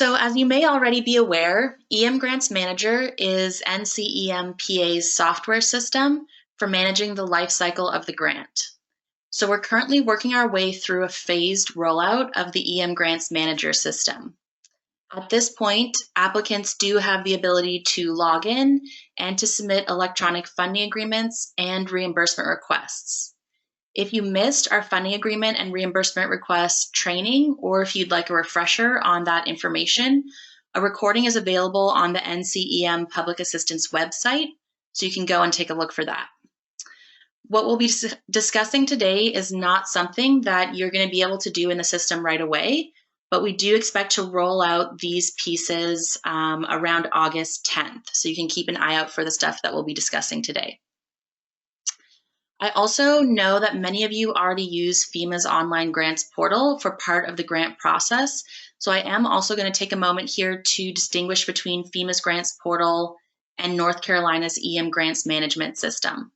So, as you may already be aware, EMGrants Manager is NCEMPA's software system for managing the life cycle of the grant. So, we're currently working our way through a phased rollout of the EMGrants Manager system. At this point, applicants do have the ability to log in and to submit electronic funding agreements and reimbursement requests. If you missed our funding agreement and reimbursement request training, or if you'd like a refresher on that information, a recording is available on the NCEM Public Assistance website, so you can go and take a look for that. What we'll be discussing today is not something that you're going to be able to do in the system right away, but we do expect to roll out these pieces around August 10th, so you can keep an eye out for the stuff that we'll be discussing today. I also know that many of you already use FEMA's online grants portal for part of the grant process. So I am also going to take a moment here to distinguish between FEMA's grants portal and North Carolina's EMGrants management system.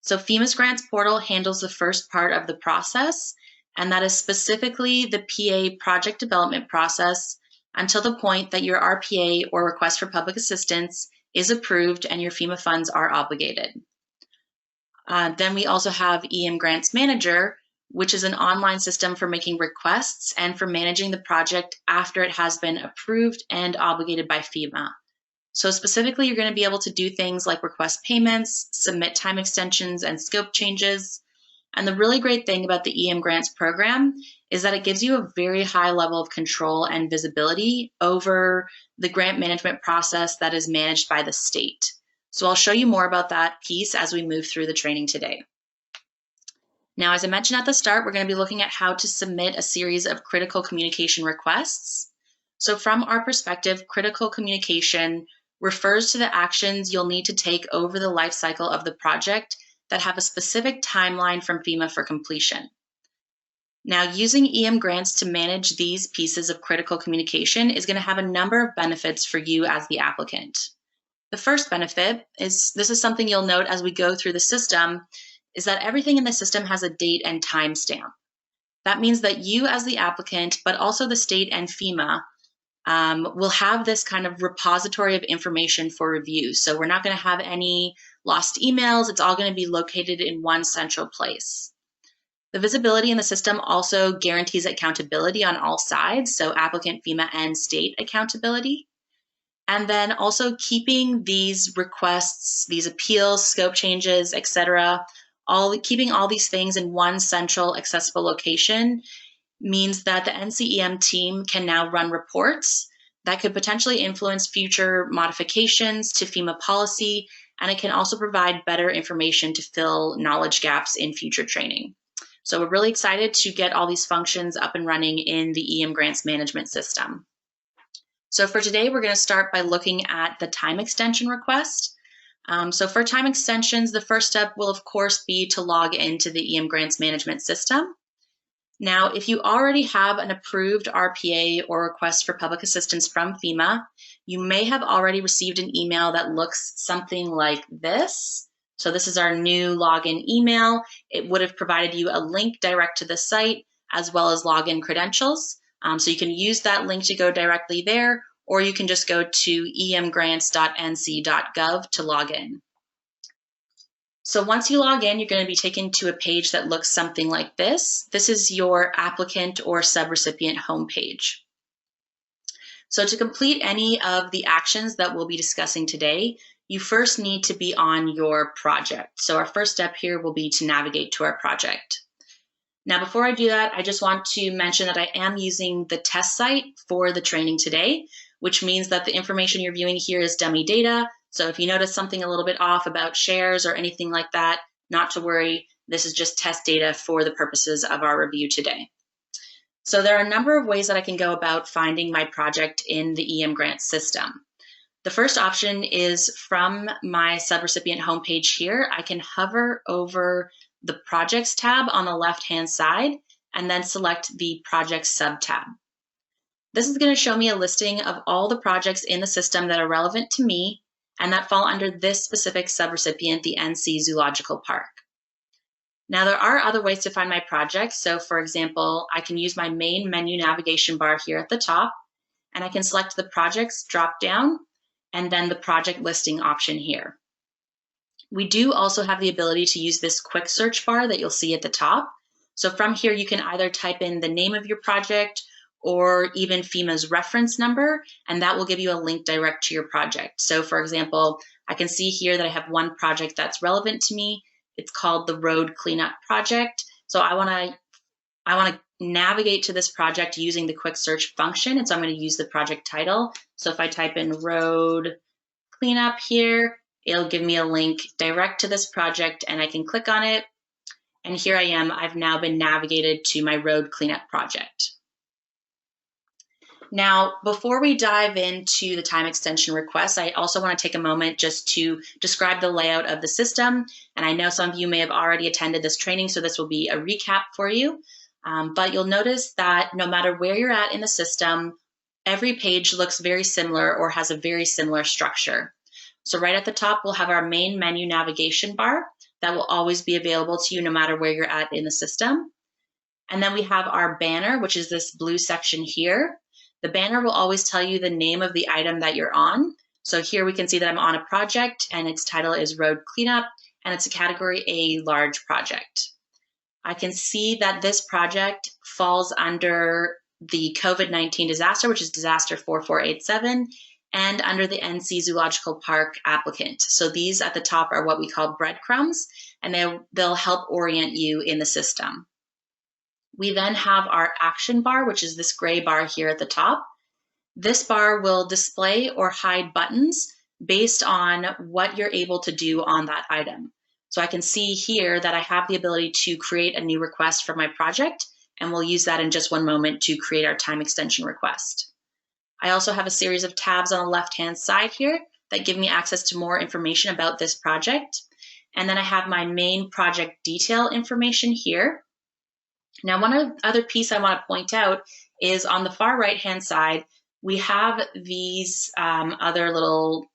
So FEMA's grants portal handles the first part of the process, and that is specifically the PA project development process until the point that your RPA or request for public assistance is approved and your FEMA funds are obligated. Then we also have EMGrants Manager, which is an online system for making requests and for managing the project after it has been approved and obligated by FEMA. So specifically, you're going to be able to do things like request payments, submit time extensions and scope changes. And the really great thing about the EMGrants program is that it gives you a very high level of control and visibility over the grant management process that is managed by the state. So I'll show you more about that piece as we move through the training today. Now, as I mentioned at the start, we're going to be looking at how to submit a series of critical communication requests. So from our perspective, critical communication refers to the actions you'll need to take over the life cycle of the project that have a specific timeline from FEMA for completion. Now, using EMGrants to manage these pieces of critical communication is going to have a number of benefits for you as the applicant. The first benefit is, this is something you'll note as we go through the system, is that everything in the system has a date and time stamp. That means that you as the applicant, but also the state and FEMA, will have this kind of repository of information for review. So we're not going to have any lost emails. It's all going to be located in one central place. The visibility in the system also guarantees accountability on all sides, so applicant, FEMA, and state accountability. And then also keeping these requests, these appeals, scope changes, etc., keeping all these things in one central accessible location means that the NCEM team can now run reports that could potentially influence future modifications to FEMA policy, and it can also provide better information to fill knowledge gaps in future training. So we're really excited to get all these functions up and running in the EMGrants management system. So for today, we're going to start by looking at the time extension request. So for time extensions, the first step will, of course, be to log into the EMGrants management system. Now, if you already have an approved RPA or request for public assistance from FEMA, you may have already received an email that looks something like this. So this is our new login email. It would have provided you a link direct to the site as well as login credentials. So you can use that link to go directly there, or you can just go to emgrants.nc.gov to log in. So once you log in, you're going to be taken to a page that looks something like this. This is your applicant or subrecipient homepage. So to complete any of the actions that we'll be discussing today, you first need to be on your project. So our first step here will be to navigate to our project. Now, before I do that, I just want to mention that I am using the test site for the training today, which means that the information you're viewing here is dummy data. So if you notice something a little bit off about shares or anything like that, not to worry, this is just test data for the purposes of our review today. So there are a number of ways that I can go about finding my project in the EMGrants system. The first option is from my subrecipient homepage here. I can hover over the Projects tab on the left-hand side and then select the Projects sub-tab. This is going to show me a listing of all the projects in the system that are relevant to me and that fall under this specific subrecipient, the NC Zoological Park. Now, there are other ways to find my project. So for example, I can use my main menu navigation bar here at the top, and I can select the projects drop down and then the project listing option here. We do also have the ability to use this quick search bar that you'll see at the top. So from here, you can either type in the name of your project or even FEMA's reference number, and that will give you a link direct to your project. So for example, I can see here that I have one project that's relevant to me. It's called the Road Cleanup Project. So I want to navigate to this project using the quick search function, and so I'm going to use the project title. So if I type in Road Cleanup here, it'll give me a link direct to this project, and I can click on it. And here I am, I've now been navigated to my road cleanup project. Now, before we dive into the time extension request, I also want to take a moment just to describe the layout of the system. And I know some of you may have already attended this training, so this will be a recap for you. But you'll notice that no matter where you're at in the system, every page looks very similar or has a very similar structure. So right at the top, we'll have our main menu navigation bar that will always be available to you no matter where you're at in the system. And then we have our banner, which is this blue section here. The banner will always tell you the name of the item that you're on. So here we can see that I'm on a project and its title is Road Cleanup, and it's a category A large project. I can see that this project falls under the COVID-19 disaster, which is disaster 4487, and under the NC Zoological Park applicant. So these at the top are what we call breadcrumbs, and they'll help orient you in the system. We then have our action bar, which is this gray bar here at the top. This bar will display or hide buttons based on what you're able to do on that item. So I can see here that I have the ability to create a new request for my project, and we'll use that in just one moment to create our time extension request. I also have a series of tabs on the left-hand side here that give me access to more information about this project. And then I have my main project detail information here. Now, one other piece I want to point out is on the far right-hand side, we have these other little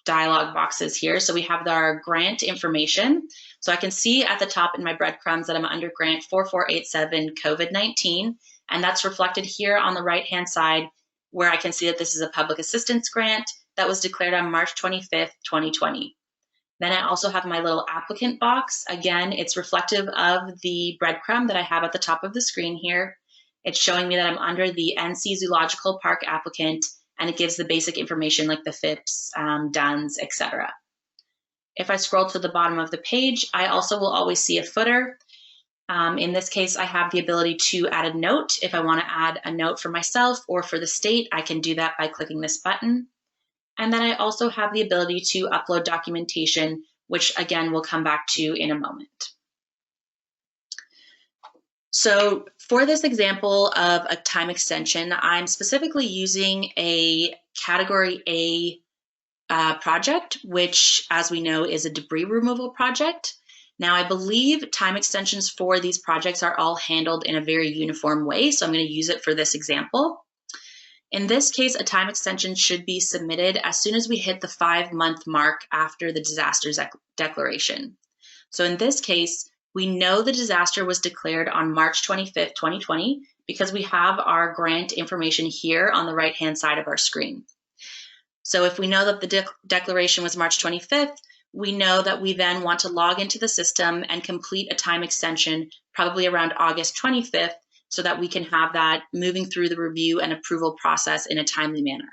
dialog boxes here. So we have our grant information. So I can see at the top in my breadcrumbs that I'm under grant 4487 COVID-19, and that's reflected here on the right-hand side where I can see that this is a public assistance grant that was declared on March 25th, 2020. Then I also have my little applicant box. Again, it's reflective of the breadcrumb that I have at the top of the screen here. It's showing me that I'm under the NC Zoological Park applicant, and it gives the basic information like the FIPS, DUNS, etc. If I scroll to the bottom of the page, I also will always see a footer. In this case, I have the ability to add a note. If I want to add a note for myself or for the state, I can do that by clicking this button. And then I also have the ability to upload documentation, which again, we'll come back to in a moment. So for this example of a time extension, I'm specifically using a category A project, which, as we know, is a debris removal project. Now, I believe time extensions for these projects are all handled in a very uniform way, so I'm going to use it for this example. In this case, a time extension should be submitted as soon as we hit the 5-month mark after the disaster declaration. So in this case, we know the disaster was declared on March 25th, 2020, because we have our grant information here on the right-hand side of our screen. So if we know that the declaration was March 25th, we know that we then want to log into the system and complete a time extension probably around August 25th so that we can have that moving through the review and approval process in a timely manner.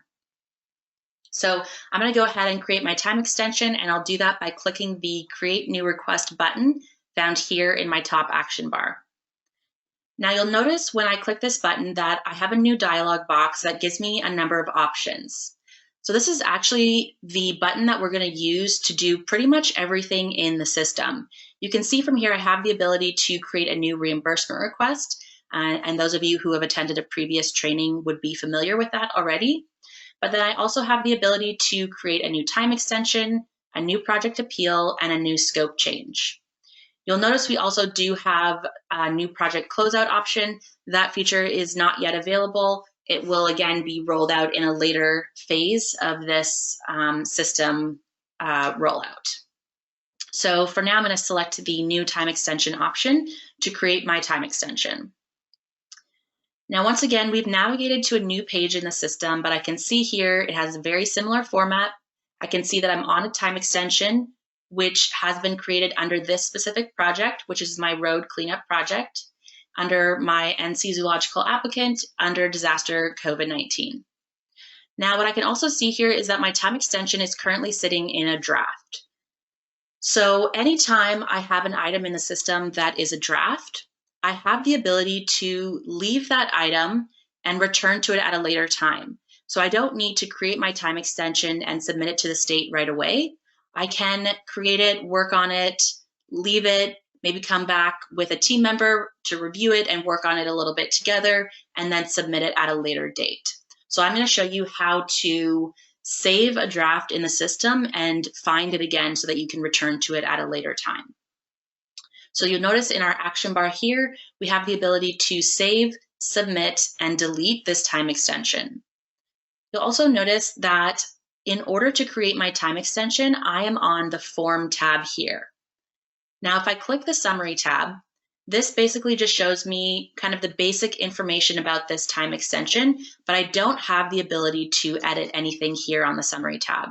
So I'm going to go ahead and create my time extension, and I'll do that by clicking the Create New Request button found here in my top action bar. Now you'll notice when I click this button that I have a new dialog box that gives me a number of options. So this is actually the button that we're going to use to do pretty much everything in the system. You can see from here I have the ability to create a new reimbursement request, and those of you who have attended a previous training would be familiar with that already. But then I also have the ability to create a new time extension, a new project appeal, and a new scope change. You'll notice we also do have a new project closeout option. That feature is not yet available. It will again be rolled out in a later phase of this system rollout. So for now, I'm going to select the new time extension option to create my time extension. Now, once again, we've navigated to a new page in the system, but I can see here it has a very similar format. I can see that I'm on a time extension, which has been created under this specific project, which is my road cleanup project, under my NC Zoological applicant, under disaster COVID-19. Now, what I can also see here is that my time extension is currently sitting in a draft. So anytime I have an item in the system that is a draft, I have the ability to leave that item and return to it at a later time. So I don't need to create my time extension and submit it to the state right away. I can create it, work on it, leave it, maybe come back with a team member to review it and work on it a little bit together, and then submit it at a later date. So I'm going to show you how to save a draft in the system and find it again so that you can return to it at a later time. So you'll notice in our action bar here, we have the ability to save, submit, and delete this time extension. You'll also notice that in order to create my time extension, I am on the Form tab here. Now, if I click the Summary tab, this basically just shows me kind of the basic information about this time extension, but I don't have the ability to edit anything here on the Summary tab.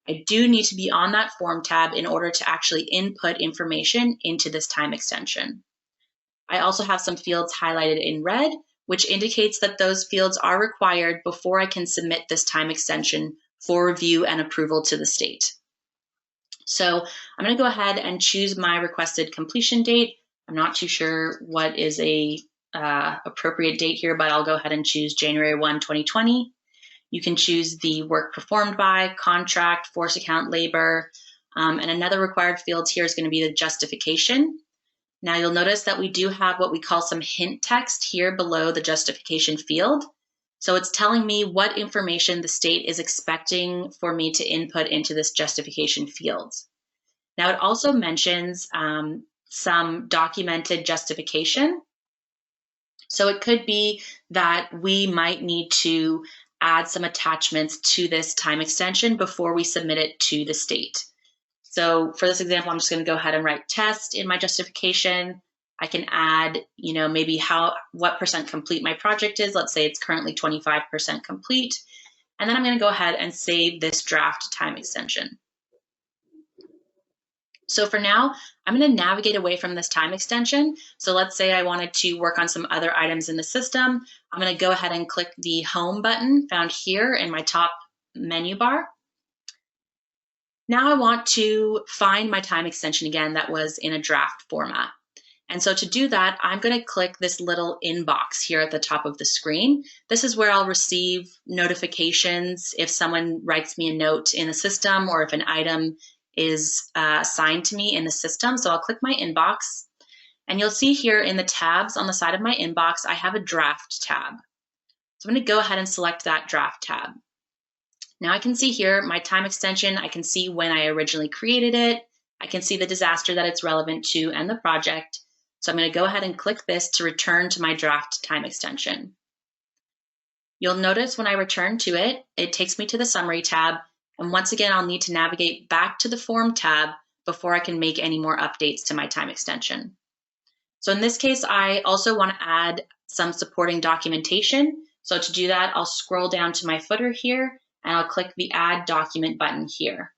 I do need to be on that Form tab in order to actually input information into this time extension. I also have some fields highlighted in red, which indicates that those fields are required before I can submit this time extension for review and approval to the state. So I'm going to go ahead and choose my requested completion date. I'm not too sure what is a appropriate date here, but I'll go ahead and choose January 1, 2020. You can choose the work performed by, contract, force account, labor, and another required field here is going to be the justification. Now you'll notice that we do have what we call some hint text here below the justification field. So it's telling me what information the state is expecting for me to input into this justification field. Now it also mentions some documented justification. So it could be that we might need to add some attachments to this time extension before we submit it to the state. So for this example, I'm just going to go ahead and write test in my justification. I can add, maybe what percent complete my project is. Let's say it's currently 25% complete. And then I'm going to go ahead and save this draft time extension. So for now, I'm going to navigate away from this time extension. So let's say I wanted to work on some other items in the system. I'm going to go ahead and click the Home button found here in my top menu bar. Now I want to find my time extension again that was in a draft format. And so to do that, I'm going to click this little inbox here at the top of the screen. This is where I'll receive notifications if someone writes me a note in the system or if an item is assigned to me in the system. So I'll click my inbox, and you'll see here in the tabs on the side of my inbox, I have a draft tab. So I'm going to go ahead and select that draft tab. Now I can see here my time extension. I can see when I originally created it. I can see the disaster that it's relevant to and the project. So I'm going to go ahead and click this to return to my draft time extension. You'll notice when I return to it, it takes me to the Summary tab. And once again, I'll need to navigate back to the Form tab before I can make any more updates to my time extension. So in this case, I also want to add some supporting documentation. So to do that, I'll scroll down to my footer here, and I'll click the Add Document button here.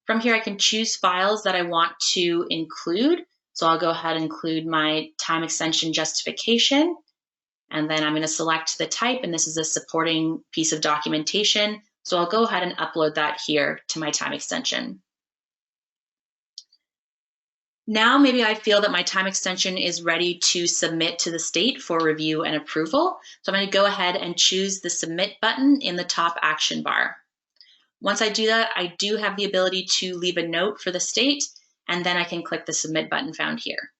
From here, I can choose files that I want to include. So I'll go ahead and include my time extension justification, and then I'm going to select the type, and this is a supporting piece of documentation. So I'll go ahead and upload that here to my time extension. Now maybe I feel that my time extension is ready to submit to the state for review and approval. So I'm going to go ahead and choose the Submit button in the top action bar. Once I do that, I do have the ability to leave a note for the state, and then I can click the Submit button found here.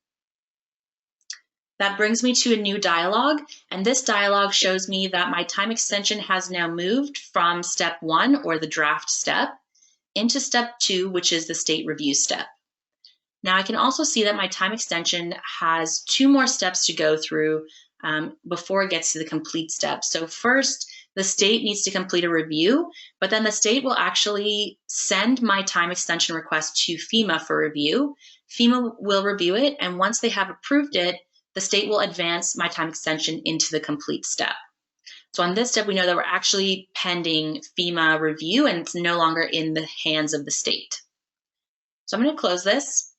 That brings me to a new dialog, and this dialog shows me that my time extension has now moved from step 1, or the draft step, into step 2, which is the state review step. Now I can also see that my time extension has 2 more steps to go through before it gets to the complete step. So first, the state needs to complete a review, but then the state will actually send my time extension request to FEMA for review. FEMA will review it, and once they have approved it, the state will advance my time extension into the complete step. So on this step, we know that we're actually pending FEMA review and it's no longer in the hands of the state. So I'm going to close this.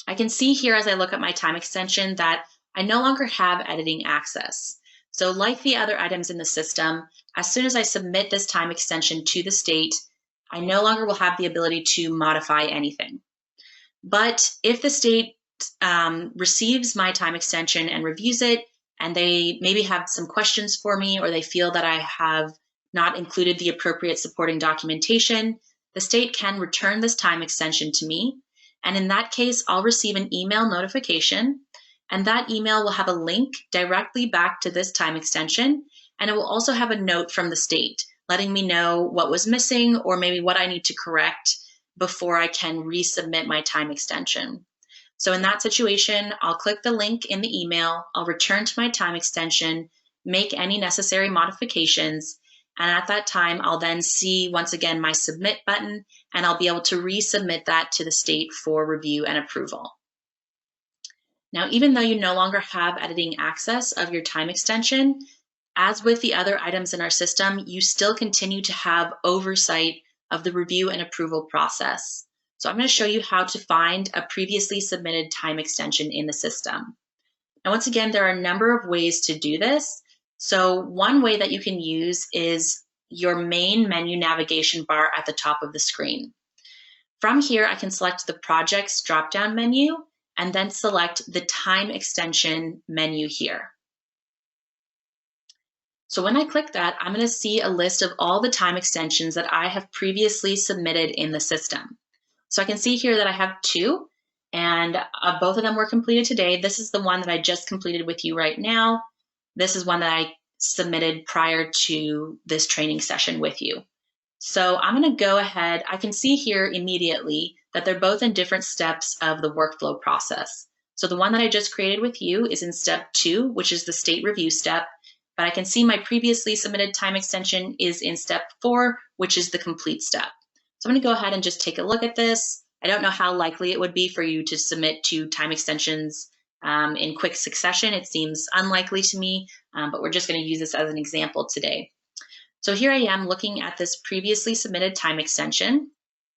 I can see here as I look at my time extension that I no longer have editing access. So like the other items in the system, as soon as I submit this time extension to the state, I no longer will have the ability to modify anything. But if the state receives my time extension and reviews it, and they maybe have some questions for me, or they feel that I have not included the appropriate supporting documentation, the state can return this time extension to me. And in that case, I'll receive an email notification, and that email will have a link directly back to this time extension. And it will also have a note from the state letting me know what was missing or maybe what I need to correct before I can resubmit my time extension. So in that situation, I'll click the link in the email, I'll return to my time extension, make any necessary modifications, and at that time, I'll then see once again my submit button, and I'll be able to resubmit that to the state for review and approval. Now, even though you no longer have editing access of your time extension, as with the other items in our system, you still continue to have oversight of the review and approval process. So I'm going to show you how to find a previously submitted time extension in the system. Now, once again, there are a number of ways to do this. So one way that you can use is your main menu navigation bar at the top of the screen. From here, I can select the Projects drop-down menu and then select the Time Extension menu here. So when I click that, I'm going to see a list of all the time extensions that I have previously submitted in the system. So I can see here that I have two, and both of them were completed today. This is the one that I just completed with you right now. This is one that I submitted prior to this training session with you. So I'm going to go ahead. I can see here immediately that they're both in different steps of the workflow process. So the one that I just created with you is in step 2, which is the state review step. But I can see my previously submitted time extension is in step 4, which is the complete step. So I'm going to go ahead and just take a look at this. I don't know how likely it would be for you to submit 2 time extensions in quick succession. It seems unlikely to me, but we're just going to use this as an example today. So here I am looking at this previously submitted time extension,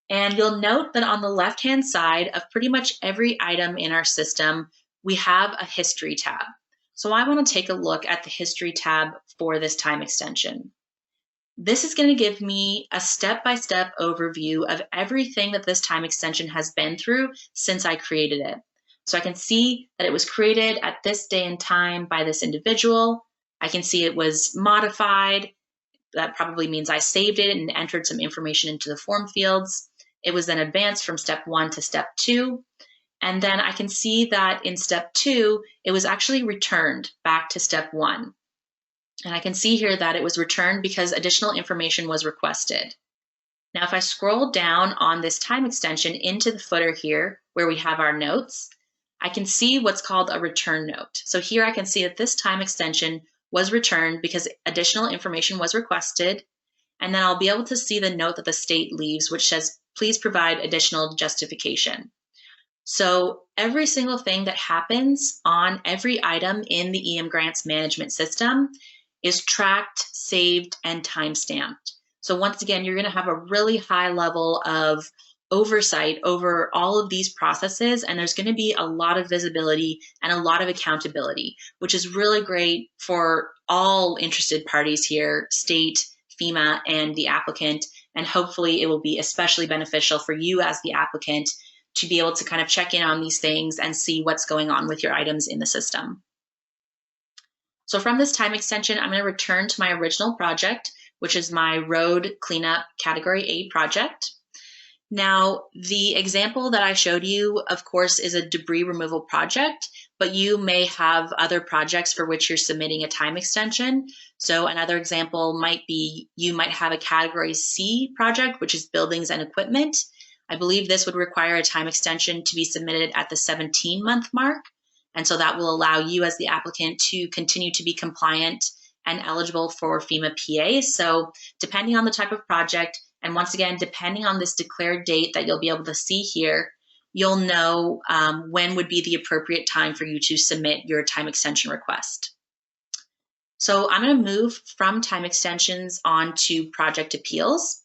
and you'll note that on the left-hand side of pretty much every item in our system, we have a history tab. So I want to take a look at the history tab for this time extension. This is going to give me a step-by-step overview of everything that this time extension has been through since I created it. So I can see that it was created at this day and time by this individual. I can see it was modified. That probably means I saved it and entered some information into the form fields. It was then advanced from step 1 to step 2. And then I can see that in step 2, it was actually returned back to step 1. And I can see here that it was returned because additional information was requested. Now, if I scroll down on this time extension into the footer here, where we have our notes, I can see what's called a return note. So here I can see that this time extension was returned because additional information was requested. And then I'll be able to see the note that the state leaves, which says, please provide additional justification. So every single thing that happens on every item in the EMGrants management system is tracked, saved, and timestamped. So once again, you're going to have a really high level of oversight over all of these processes, and there's going to be a lot of visibility and a lot of accountability, which is really great for all interested parties here, state, FEMA, and the applicant, and hopefully it will be especially beneficial for you as the applicant to be able to kind of check in on these things and see what's going on with your items in the system. So from this time extension, I'm going to return to my original project, which is my road cleanup category A project. Now, the example that I showed you, of course, is a debris removal project, but you may have other projects for which you're submitting a time extension. So another example might be you might have a category C project, which is buildings and equipment. I believe this would require a time extension to be submitted at the 17-month mark. And so that will allow you as the applicant to continue to be compliant and eligible for FEMA PA. So depending on the type of project, and once again, depending on this declared date that you'll be able to see here, you'll know when would be the appropriate time for you to submit your time extension request. So I'm going to move from time extensions on to project appeals.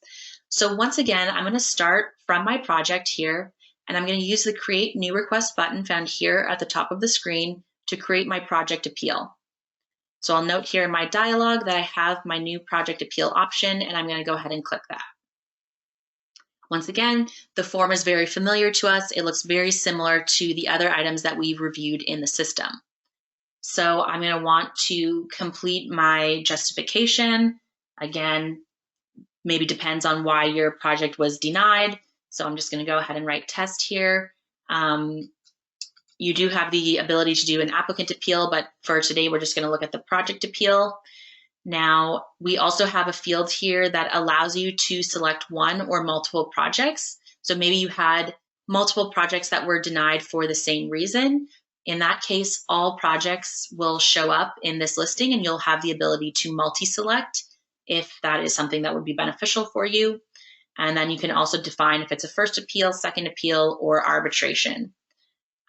So once again, I'm going to start from my project here, and I'm going to use the Create New Request button found here at the top of the screen to create my project appeal. So I'll note here in my dialog that I have my new project appeal option, and I'm going to go ahead and click that. Once again, the form is very familiar to us. It looks very similar to the other items that we've reviewed in the system. So I'm going to want to complete my justification. Again, maybe depends on why your project was denied. So I'm just going to go ahead and write test here. You do have the ability to do an applicant appeal, but for today, we're just going to look at the project appeal. Now, we also have a field here that allows you to select one or multiple projects. So maybe you had multiple projects that were denied for the same reason. In that case, all projects will show up in this listing, and you'll have the ability to multi-select if that is something that would be beneficial for you. And then you can also define if it's a first appeal, second appeal, or arbitration.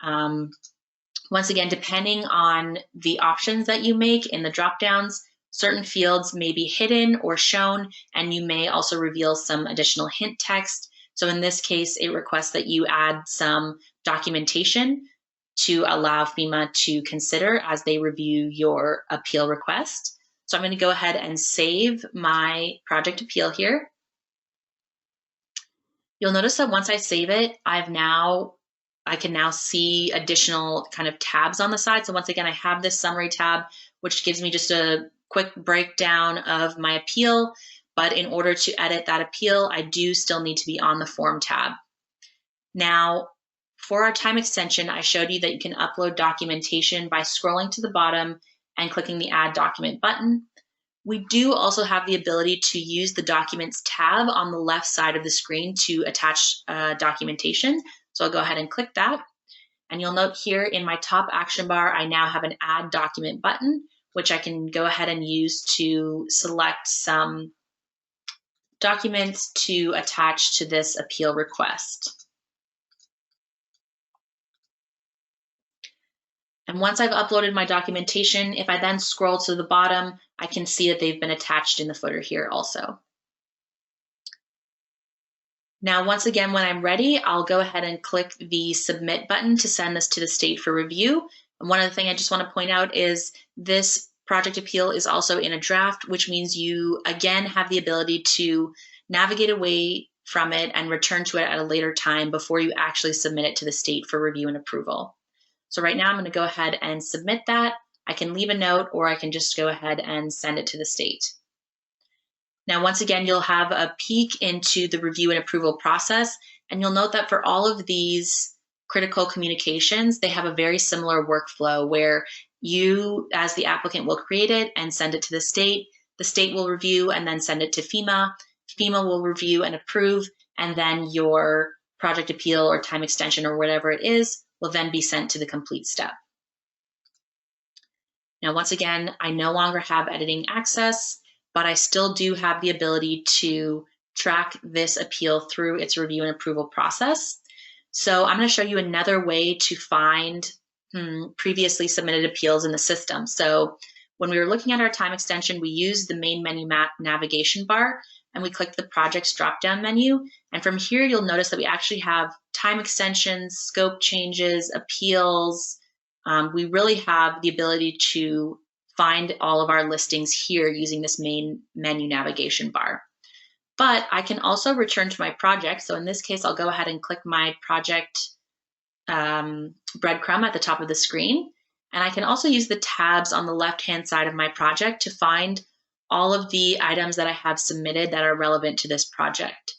Once again, depending on the options that you make in the dropdowns, certain fields may be hidden or shown, and you may also reveal some additional hint text. So in this case, it requests that you add some documentation to allow FEMA to consider as they review your appeal request. So I'm going to go ahead and save my project appeal here. You'll notice that once I save it, I can now see additional kind of tabs on the side. So once again, I have this summary tab, which gives me just a quick breakdown of my appeal. But in order to edit that appeal, I do still need to be on the form tab. Now, for our time extension, I showed you that you can upload documentation by scrolling to the bottom and clicking the Add Document button. We do also have the ability to use the Documents tab on the left side of the screen to attach documentation. So I'll go ahead and click that. And you'll note here in my top action bar, I now have an Add Document button, which I can go ahead and use to select some documents to attach to this appeal request. And once I've uploaded my documentation, if I then scroll to the bottom, I can see that they've been attached in the footer here also. Now, once again, when I'm ready, I'll go ahead and click the Submit button to send this to the state for review. And one other thing I just want to point out is this project appeal is also in a draft, which means you, again, have the ability to navigate away from it and return to it at a later time before you actually submit it to the state for review and approval. So right now I'm going to go ahead and submit that. I can leave a note, or I can just go ahead and send it to the state. Now, once again, you'll have a peek into the review and approval process, and you'll note that for all of these critical communications, they have a very similar workflow where you, as the applicant, will create it and send it to the state. The state will review and then send it to FEMA. FEMA will review and approve, and then your project appeal or time extension or whatever it is will then be sent to the complete step. Now, once again, I no longer have editing access, but I still do have the ability to track this appeal through its review and approval process. So I'm going to show you another way to find previously submitted appeals in the system. So when we were looking at our time extension, we used the main menu navigation bar, and we clicked the projects drop-down menu. And from here, you'll notice that we actually have time extensions, scope changes, appeals. We really have the ability to find all of our listings here using this main menu navigation bar. But I can also return to my project. So in this case, I'll go ahead and click my project breadcrumb at the top of the screen. And I can also use the tabs on the left-hand side of my project to find all of the items that I have submitted that are relevant to this project.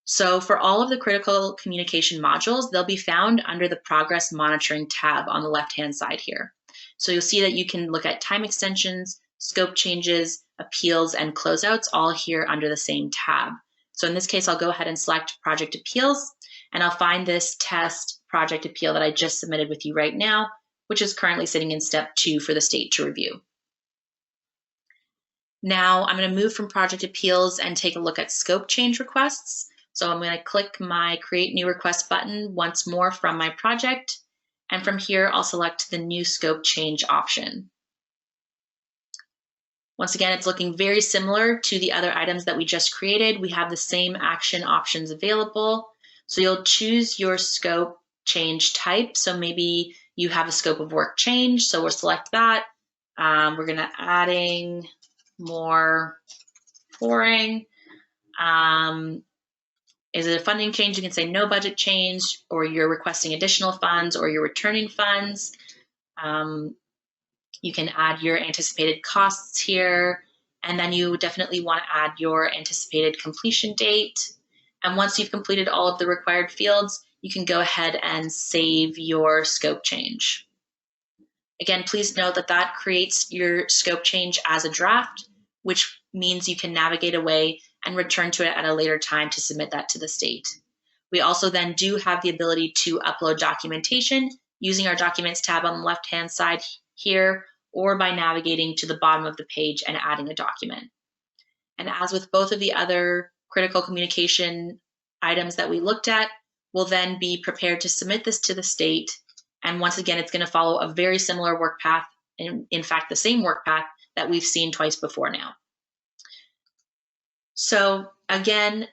So for all of the critical communication modules, they'll be found under the Progress Monitoring tab on the left-hand side here. So you'll see that you can look at time extensions, scope changes, appeals, and closeouts all here under the same tab. So in this case, I'll go ahead and select Project Appeals, and I'll find this test project appeal that I just submitted with you right now, which is currently sitting in step 2 for the state to review. Now I'm going to move from project appeals and take a look at scope change requests. So I'm going to click my Create New Request button once more from my project. And from here, I'll select the New Scope Change option. Once again, it's looking very similar to the other items that we just created. We have the same action options available. So you'll choose your scope change type. So maybe you have a scope of work change. So we'll select that. We're going to adding more pouring. Is it a funding change? You can say no budget change, or you're requesting additional funds, or you're returning funds. You can add your anticipated costs here, and then you definitely want to add your anticipated completion date. And once you've completed all of the required fields, you can go ahead and save your scope change. Again, please note that that creates your scope change as a draft, which means you can navigate away and return to it at a later time to submit that to the state. We also then do have the ability to upload documentation using our Documents tab on the left-hand side here, or by navigating to the bottom of the page and adding a document. And as with both of the other critical communication items that we looked at, we'll then be prepared to submit this to the state. And once again, it's going to follow a very similar work path, in fact, the same work path that we've seen twice before now. So again,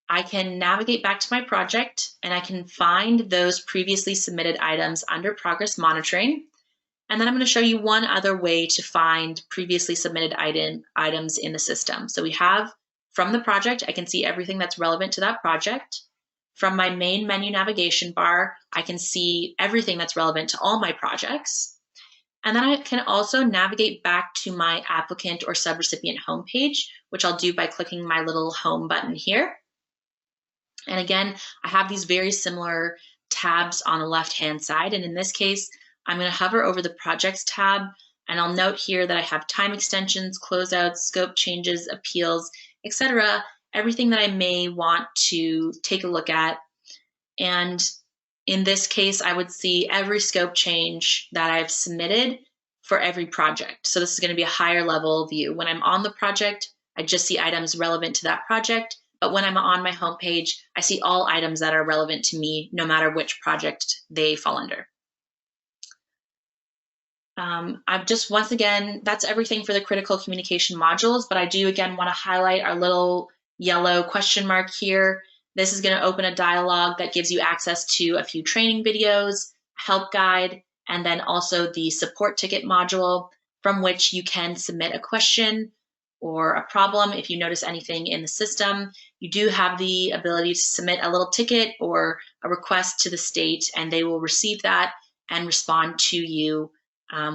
I can navigate back to my project and I can find those previously submitted items under progress monitoring. And then I'm going to show you one other way to find previously submitted items in the system. So we have from the project, I can see everything that's relevant to that project. From my main menu navigation bar, I can see everything that's relevant to all my projects. And then I can also navigate back to my applicant or subrecipient homepage, which I'll do by clicking my little home button here. And again, I have these very similar tabs on the left-hand side. And in this case, I'm going to hover over the Projects tab, and I'll note here that I have time extensions, closeouts, scope changes, appeals, etc. Everything that I may want to take a look at. And in this case, I would see every scope change that I've submitted for every project. So this is going to be a higher level view. When I'm on the project, I just see items relevant to that project. But when I'm on my homepage, I see all items that are relevant to me, no matter which project they fall under. I've just, once again, that's everything for the critical communication modules, but I do again want to highlight our little yellow question mark here. This is going to open a dialog that gives you access to a few training videos, help guide, and then also the support ticket module from which you can submit a question or a problem if you notice anything in the system. You do have the ability to submit a little ticket or a request to the state, and they will receive that and respond to you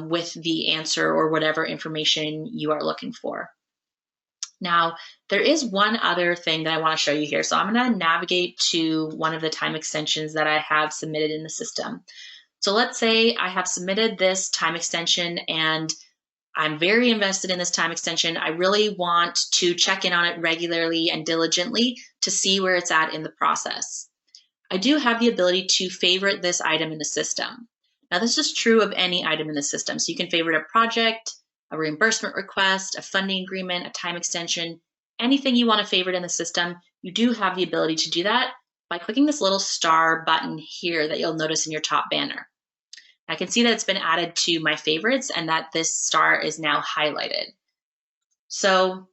with the answer or whatever information you are looking for. Now, there is one other thing that I want to show you here. So I'm going to navigate to one of the time extensions that I have submitted in the system. So let's say I have submitted this time extension and I'm very invested in this time extension. I really want to check in on it regularly and diligently to see where it's at in the process. I do have the ability to favorite this item in the system. Now, this is true of any item in the system. So you can favorite a project, a reimbursement request, a funding agreement, a time extension, anything you want to favorite in the system. You do have the ability to do that by clicking this little star button here that you'll notice in your top banner. I can see that it's been added to my favorites and that this star is now highlighted. So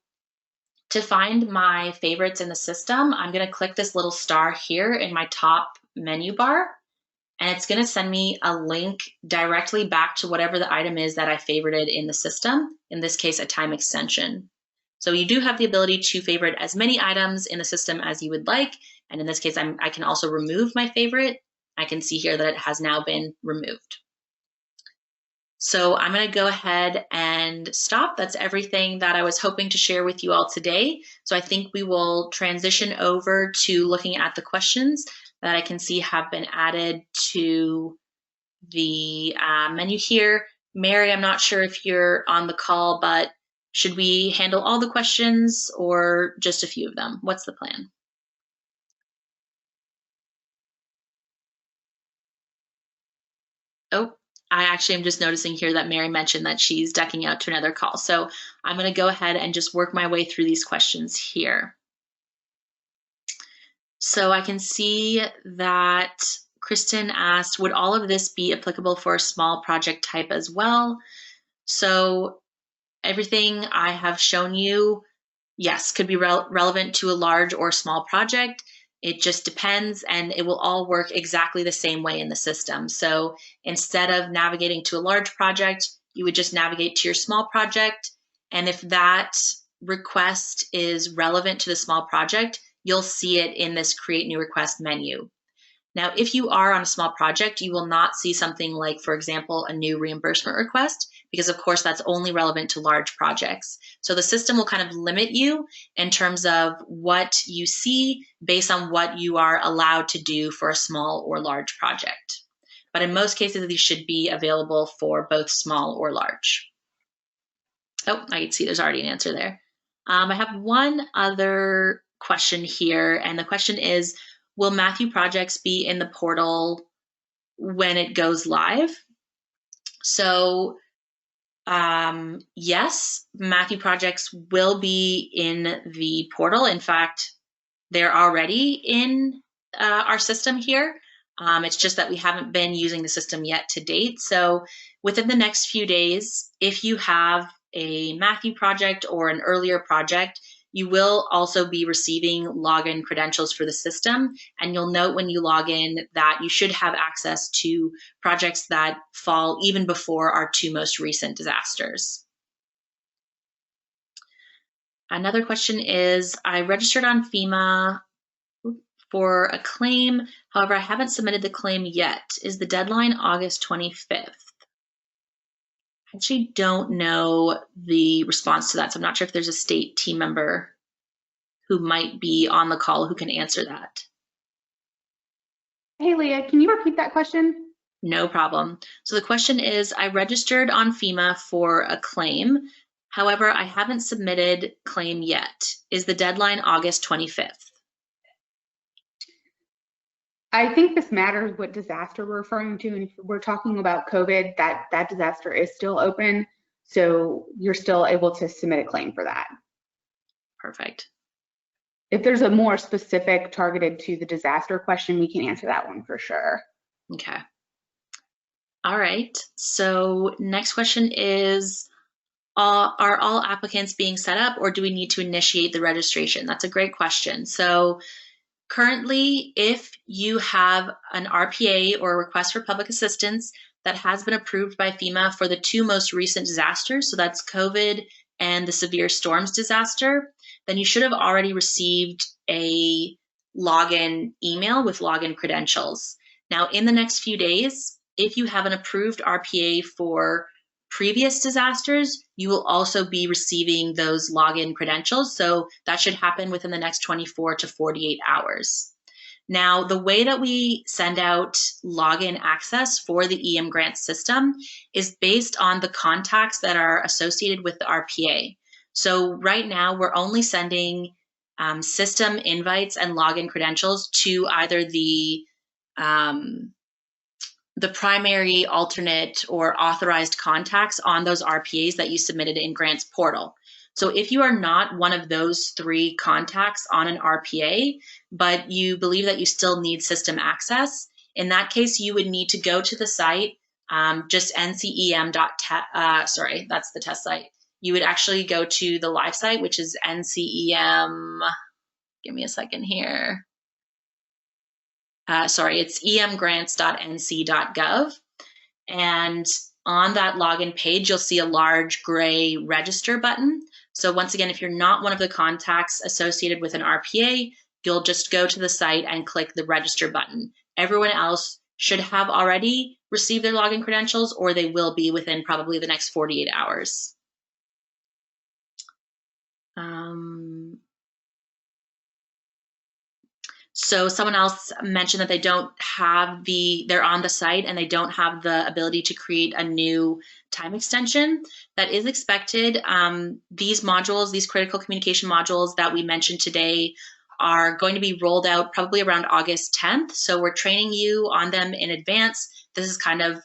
to find my favorites in the system, I'm going to click this little star here in my top menu bar. And it's going to send me a link directly back to whatever the item is that I favorited in the system, in this case, a time extension. So you do have the ability to favorite as many items in the system as you would like. And in this case, I can also remove my favorite. I can see here that it has now been removed. So I'm going to go ahead and stop. That's everything that I was hoping to share with you all today. So I think we will transition over to looking at the questions that I can see have been added to the menu here. Mary, I'm not sure if you're on the call, but should we handle all the questions or just a few of them? What's the plan? Oh, I actually am just noticing here that Mary mentioned that she's ducking out to another call. So I'm going to go ahead and just work my way through these questions here. So I can see that Kristen asked, would all of this be applicable for a small project type as well? So everything I have shown you, yes, could be relevant to a large or small project. It just depends, and it will all work exactly the same way in the system. So instead of navigating to a large project, you would just navigate to your small project. And if that request is relevant to the small project, you'll see it in this Create New Request menu. Now, if you are on a small project, you will not see something like, for example, a new reimbursement request, because of course that's only relevant to large projects. So the system will kind of limit you in terms of what you see based on what you are allowed to do for a small or large project. But in most cases, these should be available for both small or large. Oh, I can see there's already an answer there. I have one other question here, and the question is, will Matthew projects be in the portal when it goes live? So yes, Matthew projects will be in the portal. In fact, they're already in our system here. It's just that we haven't been using the system yet to date. So within the next few days, if you have a Matthew project or an earlier project, you will also be receiving login credentials for the system. And you'll note when you log in that you should have access to projects that fall even before our two most recent disasters. Another question is, I registered on FEMA for a claim. However, I haven't submitted the claim yet. Is the deadline August 25th? I actually don't know the response to that, so I'm not sure if there's a state team member who might be on the call who can answer that. Hey, Leah, can you repeat that question? No problem. So the question is, I registered on FEMA for a claim. However, I haven't submitted claim yet. Is the deadline August 25th? I think this matters what disaster we're referring to. And if we're talking about COVID, that disaster is still open. So you're still able to submit a claim for that. Perfect. If there's a more specific targeted to the disaster question, we can answer that one for sure. Okay. All right. So next question is, are all applicants being set up, or do we need to initiate the registration? That's a great question. So currently, if you have an RPA or a request for public assistance that has been approved by FEMA for the two most recent disasters, so that's COVID and the severe storms disaster, then you should have already received a login email with login credentials. Now, in the next few days, if you have an approved RPA for previous disasters, you will also be receiving those login credentials. So that should happen within the next 24 to 48 hours. Now, the way that we send out login access for the EMGrants system is based on the contacts that are associated with the RPA. So right now, we're only sending system invites and login credentials to either the primary, alternate, or authorized contacts on those RPAs that you submitted in Grants portal. So if you are not one of those three contacts on an RPA, but you believe that you still need system access, in that case, you would need to go to the site, just ncem.sorry, that's the test site. You would actually go to the live site, which is ncem, give me a second here. It's emgrants.nc.gov. And on that login page, you'll see a large gray register button. So once again, if you're not one of the contacts associated with an RPA, you'll just go to the site and click the register button. Everyone else should have already received their login credentials, or they will be within probably the next 48 hours. So someone else mentioned that they're on the site and they don't have the ability to create a new time extension. That is expected. These modules, these critical communication modules that we mentioned today, are going to be rolled out probably around August 10th. So we're training you on them in advance. This is kind of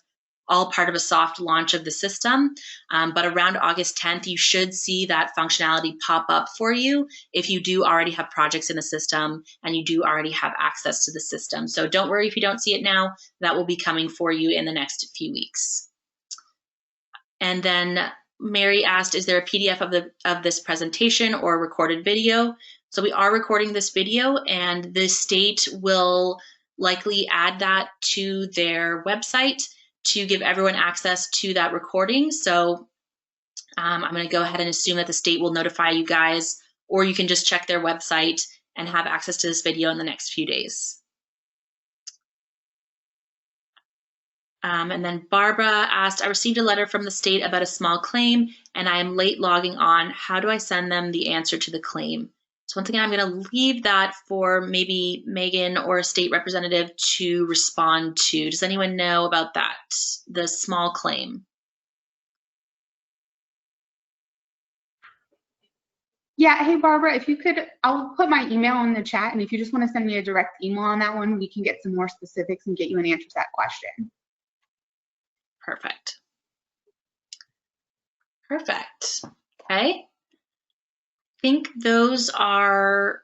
all part of a soft launch of the system. But around August 10th, you should see that functionality pop up for you if you do already have projects in the system and you do already have access to the system. So don't worry if you don't see it now, that will be coming for you in the next few weeks. And then Mary asked, is there a PDF of this presentation or recorded video? So we are recording this video, and the state will likely add that to their website to give everyone access to that recording. So I'm going to go ahead and assume that the state will notify you guys, or you can just check their website and have access to this video in the next few days. And then Barbara asked, I received a letter from the state about a small claim and I am late logging on. How do I send them the answer to the claim? So once again, I'm going to leave that for maybe Megan or a state representative to respond to. Does anyone know about that, the small claim? Yeah, hey Barbara, if you could, I'll put my email in the chat, and if you just want to send me a direct email on that one, we can get some more specifics and get you an answer to that question. Perfect. Perfect. Okay. I think those are,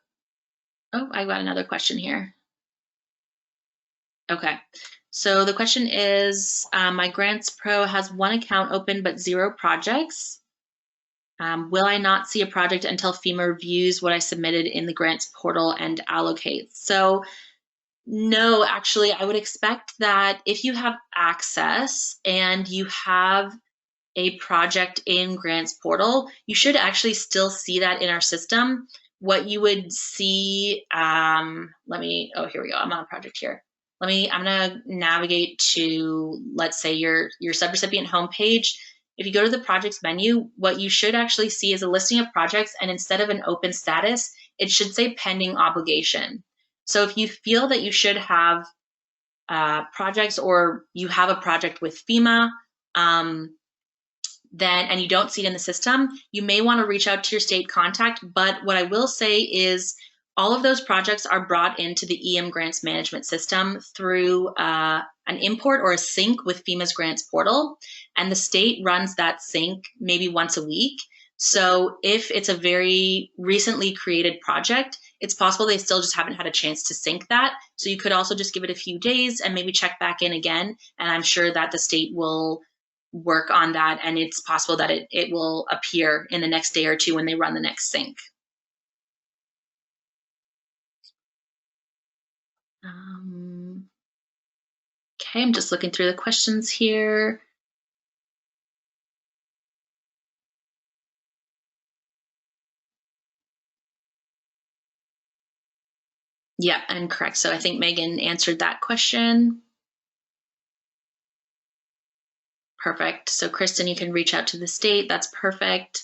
oh, I got another question here. Okay. So the question is, my Grants Pro has one account open but 0 projects. Will I not see a project until FEMA reviews what I submitted in the grants portal and allocates? So no, actually, I would expect that if you have access and you have a project in grants portal, you should actually still see that in our system. What you would see, oh, here we go. I'm on a project here. I'm gonna navigate to, let's say your subrecipient homepage. If you go to the projects menu, what you should actually see is a listing of projects, and instead of an open status, it should say pending obligation. So if you feel that you should have projects, or you have a project with FEMA, and you don't see it in the system, you may want to reach out to your state contact. But what I will say is all of those projects are brought into the EMGrants management system through an import or a sync with FEMA's grants portal, and the state runs that sync maybe once a week. So if it's a very recently created project, it's possible they still just haven't had a chance to sync that. So you could also just give it a few days and maybe check back in again, and I'm sure that the state will work on that, and it's possible that it will appear in the next day or two when they run the next sync. Okay, I'm just looking through the questions here. Yeah, and correct. So I think Megan answered that question. Perfect. So Kristen, you can reach out to the state. That's perfect.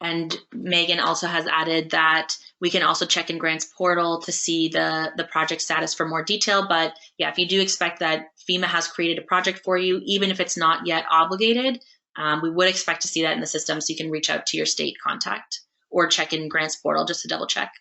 And Megan also has added that we can also check in grants portal to see the project status for more detail. But yeah, if you do expect that FEMA has created a project for you, even if it's not yet obligated, we would expect to see that in the system, so you can reach out to your state contact or check in grants portal just to double check.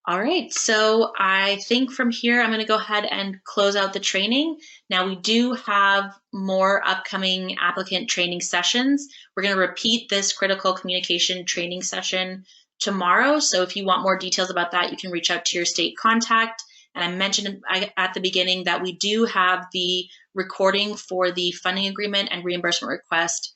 All right, so I think from here, I'm going to go ahead and close out the training. Now, we do have more upcoming applicant training sessions. We're going to repeat this critical communication training session tomorrow. So if you want more details about that, you can reach out to your state contact. And I mentioned at the beginning that we do have the recording for the funding agreement and reimbursement request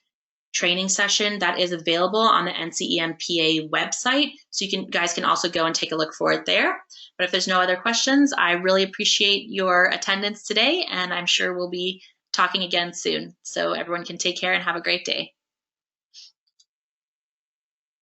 training session that is available on the NCEMPA website. So you guys can also go and take a look for it there. But if there's no other questions, I really appreciate your attendance today, and I'm sure we'll be talking again soon. So everyone can take care and have a great day.